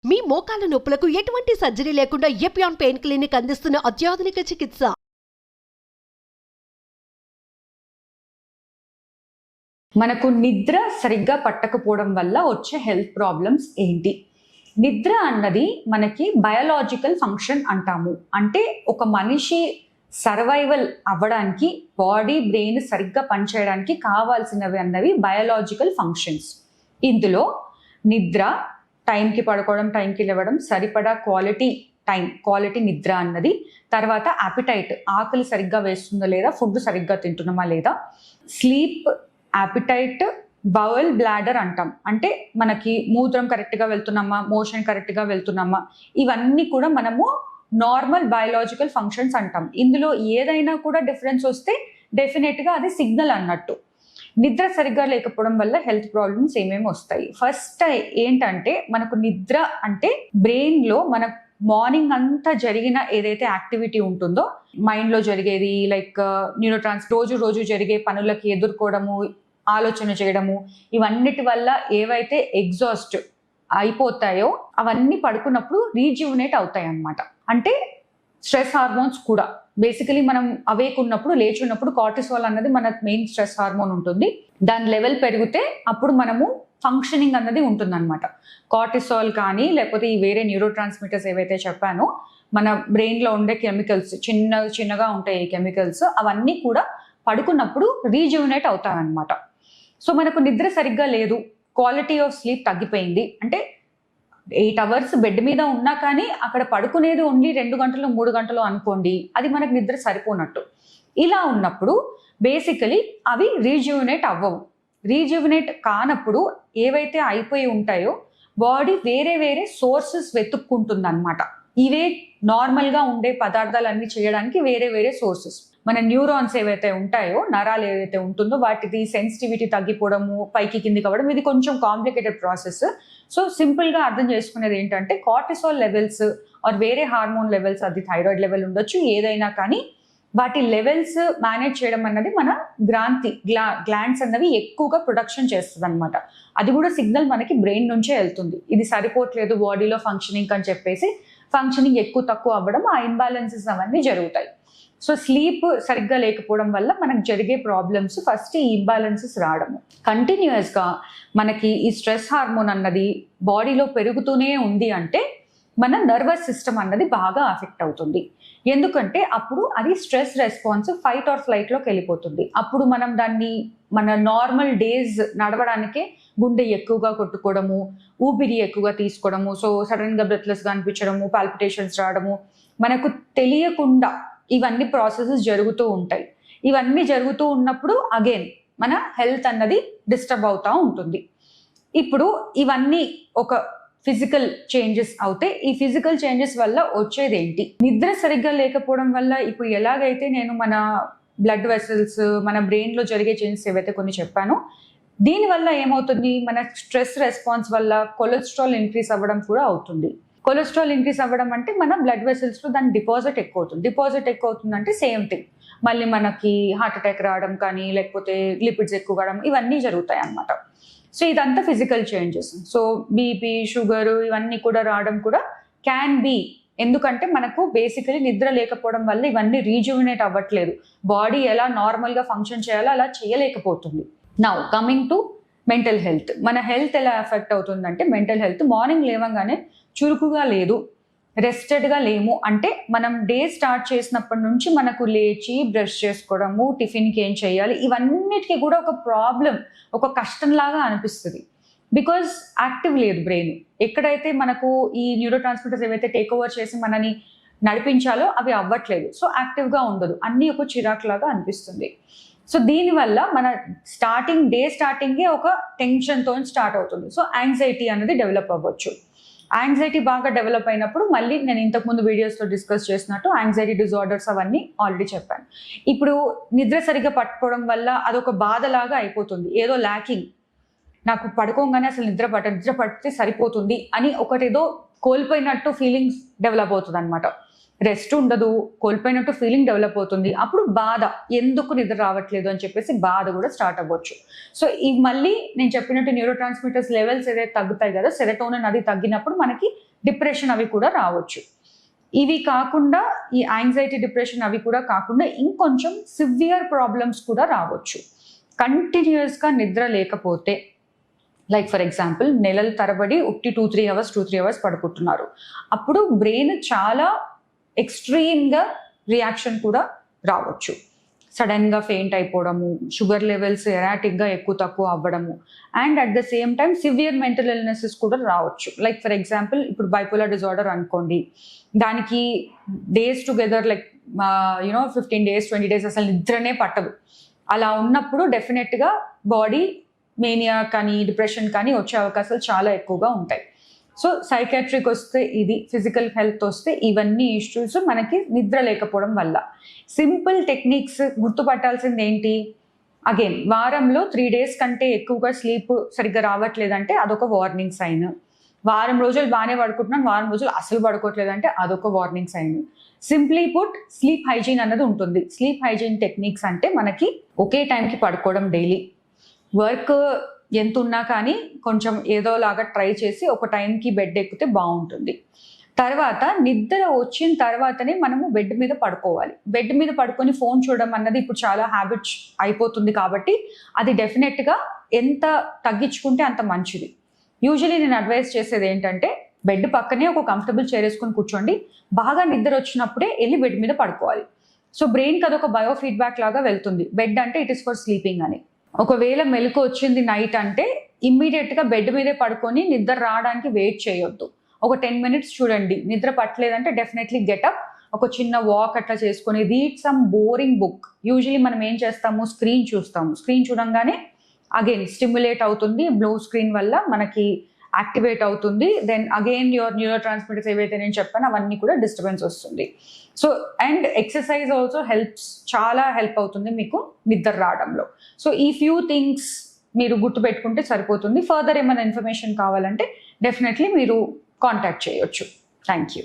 మీ మోకాల నొప్పులకు ఎటువంటి సర్జరీ లేకుండా ఎపియాన్ పెయిన్ క్లినిక్ అందిస్తున్న అత్యాధునిక చికిత్స. మనకు నిద్ర సరిగ్గా పట్టకపోవడం వల్ల వచ్చే హెల్త్ ప్రాబ్లమ్స్ ఏంటి? నిద్ర అన్నది మనకి బయోలాజికల్ ఫంక్షన్ అంటాము. అంటే ఒక మనిషి సర్వైవల్ అవ్వడానికి బాడీ బ్రెయిన్ సరిగ్గా పనిచేయడానికి కావాల్సినవి అన్నవి బయోలాజికల్ ఫంక్షన్స్. ఇందులో నిద్ర, టైంకి పడుకోవడం, టైంకి లేవడం, సరిపడా క్వాలిటీ నిద్ర అన్నది, తర్వాత యాపిటైట్, ఆకలి సరిగ్గా వేస్తుందా లేదా, ఫుడ్ సరిగ్గా తింటున్నామా లేదా, స్లీప్, యాపిటైట్, బౌల్, బ్లాడర్ అంటాం. అంటే మనకి మూత్రం కరెక్ట్గా వెళ్తున్నామా, మోషన్ కరెక్ట్గా వెళ్తున్నామా, ఇవన్నీ కూడా మనము నార్మల్ బయోలాజికల్ ఫంక్షన్స్ అంటాం. ఇందులో ఏదైనా కూడా డిఫరెన్స్ వస్తే డెఫినెట్గా అది సిగ్నల్ అన్నట్టు. నిద్ర సరిగ్గా లేకపోవడం వల్ల హెల్త్ ప్రాబ్లమ్స్ ఏమేమి వస్తాయి? ఫస్ట్ ఏంటంటే, మనకు నిద్ర అంటే బ్రెయిన్లో మన మార్నింగ్ అంతా జరిగిన ఏదైతే యాక్టివిటీ ఉంటుందో, మైండ్లో జరిగేది, లైక్ రోజు జరిగే పనులకి ఎదుర్కోవడము, ఆలోచన చేయడము, ఇవన్నిటి వల్ల ఏవైతే ఎగ్జాస్ట్ అయిపోతాయో అవన్నీ పడుకున్నప్పుడు రీజ్యూనేట్ అవుతాయి అన్నమాట. అంటే స్ట్రెస్ హార్మోన్స్ కూడా బేసికలీ మనం అవేక్ ఉన్నప్పుడు, లేచి ఉన్నప్పుడు కార్టిసాల్ అన్నది మన మెయిన్ స్ట్రెస్ హార్మోన్ ఉంటుంది. దాని లెవెల్ పెరిగితే అప్పుడు మనము ఫంక్షనింగ్ అన్నది ఉంటుందన్నమాట. కార్టిసాల్ కానీ లేకపోతే ఈ వేరే న్యూరో ట్రాన్స్మిటర్స్ ఏవైతే చెప్పానో, మన బ్రెయిన్లో ఉండే కెమికల్స్ చిన్నగా ఉంటాయి. ఈ కెమికల్స్ అవన్నీ కూడా పడుకున్నప్పుడు రీజ్యూనేట్ అవుతాయన్నమాట. సో మనకు నిద్ర సరిగ్గా లేదు, క్వాలిటీ ఆఫ్ స్లీప్ తగ్గిపోయింది అంటే 8 hours బెడ్ మీద ఉన్నా కానీ అక్కడ పడుకునేది ఓన్లీ 2 గంటలు 3 గంటలు అనుకోండి, అది మనకు నిద్ర సరిపోనట్టు. ఇలా ఉన్నప్పుడు బేసికలీ అవి రీజ్యూనేట్ అవ్వవు. రీజ్యూనేట్ కానప్పుడు ఏవైతే అయిపోయి ఉంటాయో బాడీ వేరే సోర్సెస్ వెతుక్కుంటుంది అనమాట. ఇవే నార్మల్గా ఉండే పదార్థాలన్నీ చేయడానికి వేరే సోర్సెస్. మన న్యూరాన్స్ ఏవైతే ఉంటాయో, నరాలు ఏవైతే ఉంటుందో వాటిది సెన్సిటివిటీ తగ్గిపోవడము, పైకి కిందికి అవ్వడం, ఇది కొంచెం కాంప్లికేటెడ్ ప్రాసెస్. సో సింపుల్గా అర్థం చేసుకునేది ఏంటంటే, కార్టిసాల్ లెవెల్స్ ఆర్ వేరే హార్మోన్ లెవెల్స్, అది థైరాయిడ్ లెవెల్ ఉండొచ్చు, ఏదైనా కానీ వాటి లెవెల్స్ మేనేజ్ చేయడం అన్నది మన గ్లాండ్స్ అన్నవి ఎక్కువగా ప్రొడక్షన్ చేస్తుంది అనమాట. అది కూడా సిగ్నల్ మనకి బ్రెయిన్ నుంచే వెళ్తుంది, ఇది సరిపోవట్లేదు బాడీలో ఫంక్షనింగ్ అని చెప్పేసి. ఫంక్షనింగ్ ఎక్కువ తక్కువ అవ్వడం, ఆ ఇంబ్యాలెన్సెస్ అవన్నీ జరుగుతాయి. సో స్లీప్ సరిగ్గా లేకపోవడం వల్ల మనకు జరిగే ప్రాబ్లమ్స్ ఫస్ట్ ఈ ఇంబ్యాలెన్సెస్ రావడము. కంటిన్యూస్గా మనకి ఈ స్ట్రెస్ హార్మోన్ అన్నది బాడీలో పెరుగుతూనే ఉంది అంటే మన నర్వస్ సిస్టమ్ అన్నది బాగా అఫెక్ట్ అవుతుంది. ఎందుకంటే అప్పుడు అది స్ట్రెస్ రెస్పాన్స్ ఫైట్ ఆర్ ఫ్లైట్లోకి వెళ్ళిపోతుంది. అప్పుడు మనం దాన్ని మన నార్మల్ డేస్ నడవడానికే గుండె ఎక్కువగా కొట్టుకోవడము, ఊపిరి ఎక్కువగా తీసుకోవడము, సో సడన్గా బ్రెత్లెస్గా అనిపించడము, పాల్పిటేషన్స్ రావడము, మనకు తెలియకుండా ఇవన్నీ ప్రాసెసెస్ జరుగుతూ ఉంటాయి. ఇవన్నీ జరుగుతూ ఉన్నప్పుడు అగైన్ మన హెల్త్ అన్నది డిస్టర్బ్ అవుతూ ఉంటుంది. ఇప్పుడు ఇవన్నీ ఒక ఫిజికల్ చేంజెస్ అవుతే, ఈ ఫిజికల్ చేంజెస్ వల్ల వచ్చేది ఏంటి? నిద్ర సరిగ్గా లేకపోవడం వల్ల ఇప్పుడు ఎలాగైతే నేను మన బ్లడ్ వెసల్స్, మన బ్రెయిన్లో జరిగే చేంజెస్ ఏవైతే కొన్ని చెప్పానో, దీనివల్ల ఏమవుతుంది, మన స్ట్రెస్ రెస్పాన్స్ వల్ల కొలెస్ట్రాల్ ఇంక్రీస్ అవ్వడం కూడా అవుతుంది. కొలెస్ట్రాల్ ఇంక్రీస్ అవ్వడం అంటే మన బ్లడ్ వెసల్స్లో దాని డిపాజిట్ ఎక్కువ అవుతుంది. డిపాజిట్ ఎక్కువ అవుతుందంటే సేమ్ థింగ్, మళ్ళీ మనకి హార్ట్ అటాక్ రావడం కానీ, లేకపోతే లిపిడ్స్ ఎక్కువ కావడం, ఇవన్నీ జరుగుతాయి అన్నమాట. సో ఇదంతా physical changes. So BP, sugar ఇవన్నీ కూడా రావడం కూడా క్యాన్ బీ. ఎందుకంటే మనకు బేసికలీ నిద్ర లేకపోవడం వల్ల ఇవన్నీ రీజ్యూనేట్ అవ్వట్లేదు. బాడీ ఎలా నార్మల్గా ఫంక్షన్ చేయాలో అలా చేయలేకపోతుంది. Now coming to mental health. మన హెల్త్ ఎలా ఎఫెక్ట్ అవుతుందంటే, మెంటల్ హెల్త్ మార్నింగ్ లేవగానే చురుకుగా లేదు, రెస్టెడ్గా లేము. అంటే మనం డే స్టార్ట్ చేసినప్పటి నుంచి మనకు లేచి బ్రష్ చేసుకోవడము, టిఫిన్కి ఏం చేయాలి, ఇవన్నిటికీ కూడా ఒక ప్రాబ్లం, ఒక కష్టంలాగా అనిపిస్తుంది. బికాజ్ యాక్టివ్ లేదు బ్రెయిన్. ఎక్కడైతే మనకు ఈ న్యూరో ట్రాన్స్మిటర్స్ ఏవైతే టేక్ ఓవర్ చేసి మనని నడిపించాలో అవి అవ్వట్లేదు. సో యాక్టివ్గా ఉండదు, అన్నీ ఒక చిరాకులాగా అనిపిస్తుంది. సో దీనివల్ల మన డే స్టార్టింగే ఒక టెన్షన్తో స్టార్ట్ అవుతుంది. సో యాంగ్జైటీ అనేది డెవలప్ అవ్వచ్చు. యాంగ్జైటీ బాగా డెవలప్ అయినప్పుడు మళ్ళీ నేను ఇంతకుముందు వీడియోస్లో డిస్కస్ చేసినట్టు యాంగ్జైటీ డిజార్డర్స్ అవన్నీ ఆల్రెడీ చెప్పాను. ఇప్పుడు నిద్ర సరిగ్గా పట్టుకోవడం వల్ల అదొక బాధలాగా అయిపోతుంది, ఏదో ల్యాకింగ్, నాకు పడుకోగానే అసలు నిద్ర పడితే సరిపోతుంది అని ఒకటేదో కోల్పోయినట్టు ఫీలింగ్స్ డెవలప్ అవుతుంది అనమాట. రెస్ట్ ఉండదు, కోల్పోయినట్టు ఫీలింగ్ డెవలప్ అవుతుంది. అప్పుడు బాధ, ఎందుకు నిద్ర రావట్లేదు అని చెప్పేసి బాధ కూడా స్టార్ట్ అవ్వచ్చు. సో ఈ మళ్ళీ నేను చెప్పినట్టు న్యూరో ట్రాన్స్మిటర్స్ లెవెల్స్ ఏదైతే తగ్గుతాయి కదా, సెరటోనిన్ అది తగ్గినప్పుడు మనకి డిప్రెషన్ అవి కూడా రావచ్చు. ఇవి కాకుండా ఈ యాంగ్జైటీ, డిప్రెషన్ అవి కూడా కాకుండా ఇంకొంచెం సివియర్ ప్రాబ్లమ్స్ కూడా రావచ్చు. కంటిన్యూస్గా నిద్ర లేకపోతే, లైక్ ఫర్ ఎగ్జాంపుల్ నెలల తరబడి ఉట్టి 2-3 అవర్స్ పడుకుంటున్నారు, అప్పుడు బ్రెయిన్ చాలా ఎక్స్ట్రీమ్గా రియాక్షన్ కూడా రావచ్చు. సడన్గా ఫెయింట్ అయిపోవడము, షుగర్ లెవెల్స్ ఎరాటిక్గా ఎక్కువ తక్కువ అవ్వడము, and at the same time severe mental illnesses కూడా రావచ్చు. లైక్ ఫర్ ఎగ్జాంపుల్ ఇప్పుడు బైపోలార్ డిజార్డర్ అనుకోండి, దానికి days together like 15 days 20 days అసలు నిద్రనే పట్టదు. అలా ఉన్నప్పుడు డెఫినెట్గా బాడీ మేనియా కానీ డిప్రెషన్ కానీ వచ్చే అవకాశాలు చాలా ఎక్కువగా ఉంటాయి. సో సైకాట్రిక్ వస్తే ఇది, ఫిజికల్ హెల్త్ వస్తే ఇవన్నీ ఇష్యూస్ మనకి నిద్ర లేకపోవడం వల్ల. సింపుల్ టెక్నిక్స్ గుర్తుపట్టాల్సింది ఏంటి, అగైన్ వారంలో 3 days కంటే ఎక్కువగా స్లీప్ సరిగ్గా రావట్లేదంటే అదొక వార్నింగ్ సైన్. వారం రోజులు బాగానే పడుకుంటున్నాను, వారం రోజులు అసలు పడుకోవట్లేదంటే అదొక warning sign. Simply put sleep hygiene అన్నది ఉంటుంది. స్లీప్ హైజీన్ టెక్నిక్స్ అంటే మనకి ఒకే టైంకి పడుకోవడం, డైలీ వర్క్ ఎంత ఉన్నా కానీ కొంచెం ఏదోలాగా ట్రై చేసి ఒక టైంకి బెడ్ ఎక్కితే బాగుంటుంది. తర్వాత నిద్ర వచ్చిన తర్వాతనే మనము బెడ్ మీద పడుకోవాలి. బెడ్ మీద పడుకొని ఫోన్ చూడడం అన్నది ఇప్పుడు చాలా హ్యాబిట్ అయిపోతుంది కాబట్టి అది డెఫినెట్గా ఎంత తగ్గించుకుంటే అంత మంచిది. యూజువలీ నేను అడ్వైస్ చేసేది ఏంటంటే బెడ్ పక్కనే ఒక కంఫర్టబుల్ చైర్ వేసుకొని కూర్చోండి, బాగా నిద్ర వచ్చినప్పుడే వెళ్ళి బెడ్ మీద పడుకోవాలి. సో బ్రెయిన్కి అదొక బయో ఫీడ్బ్యాక్ లాగా వెళ్తుంది, బెడ్ అంటే ఇట్ ఇస్ ఫర్ స్లీపింగ్ అని. ఒకవేళ మెలకు వచ్చింది నైట్ అంటే ఇమ్మీడియట్గా బెడ్ మీదే పడుకొని నిద్ర రావడానికి వెయిట్ చేయొద్దు. ఒక 10 minutes చూడండి, నిద్ర పట్టలేదంటే డెఫినెట్లీ గెటప్, ఒక చిన్న వాక్ అట్లా చేసుకొని read some boring book. Usually మనం ఏం చేస్తాము, స్క్రీన్ చూస్తాము. స్క్రీన్ చూడంగానే అగైన్ స్టిమ్యులేట్ అవుతుంది, బ్లూ స్క్రీన్ వల్ల మనకి యాక్టివేట్ అవుతుంది. Then again your neurotransmitters ఏవైతే నేను చెప్పానో అవన్నీ కూడా డిస్టర్బెన్స్ వస్తుంది. So and exercise also helps, చాలా హెల్ప్ అవుతుంది మీకు నిద్ర రావడంలో. సో ఈ ఫ్యూ థింగ్స్ మీరు గుర్తుపెట్టుకుంటే సరిపోతుంది. ఫర్దర్ ఏమైనా ఇన్ఫర్మేషన్ కావాలంటే డెఫినెట్లీ మీరు కాంటాక్ట్ చేయొచ్చు. Thank you.